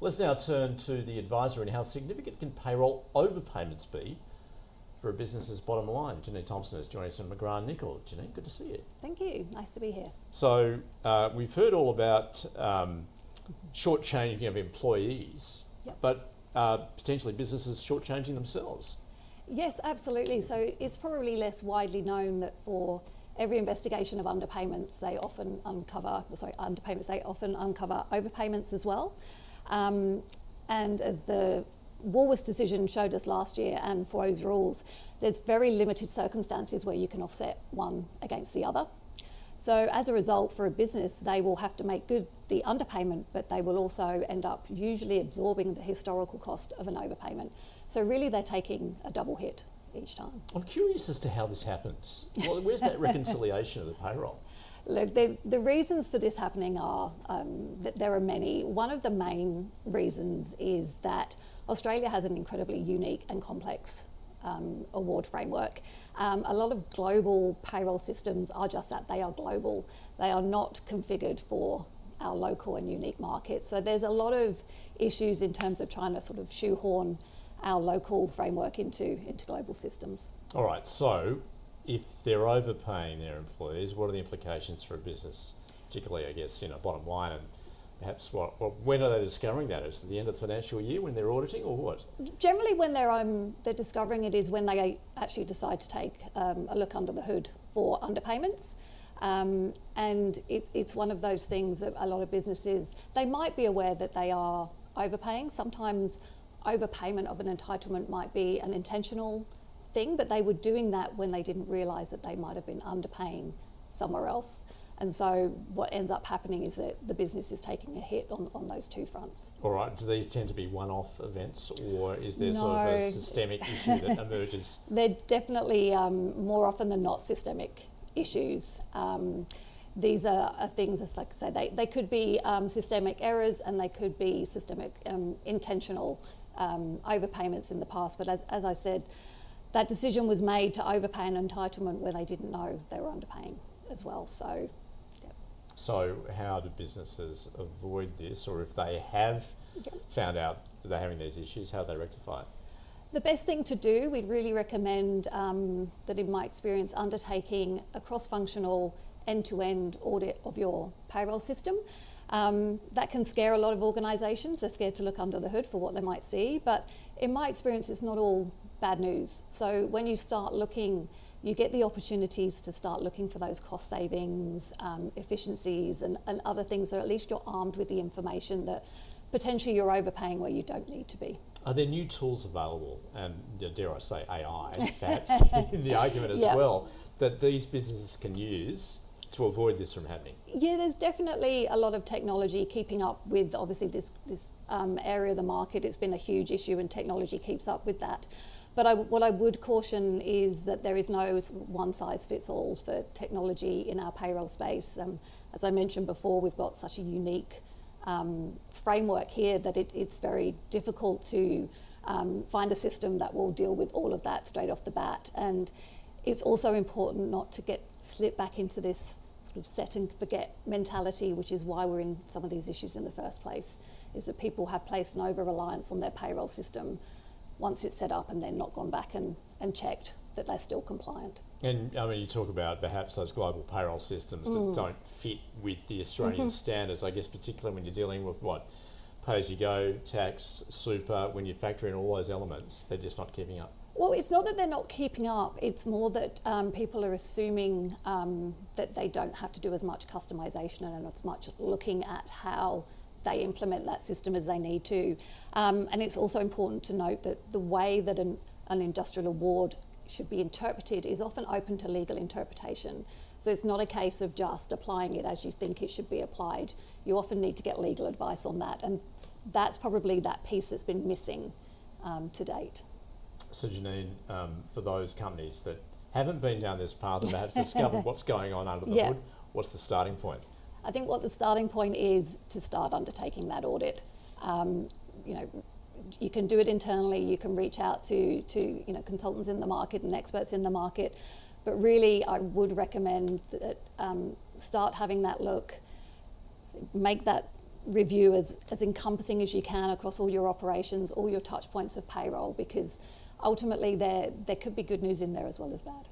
Let's now turn to the advisor and how significant can payroll overpayments be for a business's bottom line. Janine Thompson is joining us from McGrathNicol. Janine, good to see you. Thank you. Nice to be here. So we've heard all about shortchanging of employees, Yep. but potentially businesses shortchanging themselves. Yes, absolutely. So it's probably less widely known that for every investigation of underpayments, they often uncover overpayments as well. And as the Woolworths decision showed us last year, and for those rules, there's very limited circumstances where you can offset one against the other. So as a result, for a business, they will have to make good the underpayment, but they will also end up usually absorbing the historical cost of an overpayment. So really they're taking a double hit each time. I'm curious as to how this happens. Well, where's that reconciliation of the payroll? Look, the reasons for this happening are that there are many. One of the main reasons is that Australia has an incredibly unique and complex award framework. A lot of global payroll systems are just that, they are global. They are not configured for our local and unique market. So there's a lot of issues in terms of trying to sort of shoehorn our local framework into global systems. All right, so if they're overpaying their employees, what are the implications for a business, particularly, I guess, bottom line, and perhaps when are they discovering that? Is it the end of the financial year when they're auditing, or what? Generally, when they're discovering it is when they actually decide to take a look under the hood for underpayments. And it's one of those things that a lot of businesses, they might be aware that they are overpaying. Sometimes overpayment of an entitlement might be an intentional thing, but they were doing that when they didn't realise that they might have been underpaying somewhere else. And so what ends up happening is that the business is taking a hit on those two fronts. All right, do these tend to be one-off events, or is there sort of a systemic issue that emerges? They're definitely more often than not systemic issues. These are things, as like I say, they could be systemic errors, and they could be systemic intentional overpayments in the past. But as I said, that decision was made to overpay an entitlement where they didn't know they were underpaying as well. So, yeah. So how do businesses avoid this, or if they have found out that they're having these issues, how do they rectify it? The best thing to do, we'd really recommend that, in my experience, undertaking a cross-functional end-to-end audit of your payroll system. That can scare a lot of organisations. They're scared to look under the hood for what they might see, but in my experience, it's not all bad news. So when you start looking, you get the opportunities to start looking for those cost savings, efficiencies and other things, so at least you're armed with the information that potentially you're overpaying where you don't need to be. Are there new tools available, and dare I say AI, perhaps, in the argument as well, that these businesses can use to avoid this from happening? Yeah, there's definitely a lot of technology keeping up with, obviously, this area of the market. It's been a huge issue, and technology keeps up with that. But what I would caution is that there is no one-size-fits-all for technology in our payroll space. As I mentioned before, we've got such a unique framework here that it's very difficult to find a system that will deal with all of that straight off the bat. And it's also important not to slip back into this sort of set and forget mentality, which is why we're in some of these issues in the first place, is that people have placed an over-reliance on their payroll system once it's set up and then not gone back and checked that they're still compliant. And I mean, you talk about perhaps those global payroll systems that don't fit with the Australian standards, I guess, particularly when you're dealing with pay-as-you-go, tax, super, when you factor in all those elements, they're just not keeping up. Well, it's not that they're not keeping up, it's more that people are assuming that they don't have to do as much customisation and as much looking at how they implement that system as they need to. And it's also important to note that the way that an industrial award should be interpreted is often open to legal interpretation. So it's not a case of just applying it as you think it should be applied. You often need to get legal advice on that, and that's probably that piece that's been missing to date. So Janine, for those companies that haven't been down this path and perhaps discovered what's going on under the hood, what's the starting point? I think what the starting point is to start undertaking that audit. You can do it internally, you can reach out to consultants in the market and experts in the market, but really I would recommend that start having that look, make that review as encompassing as you can across all your operations, all your touch points of payroll, because ultimately there could be good news in there as well as bad.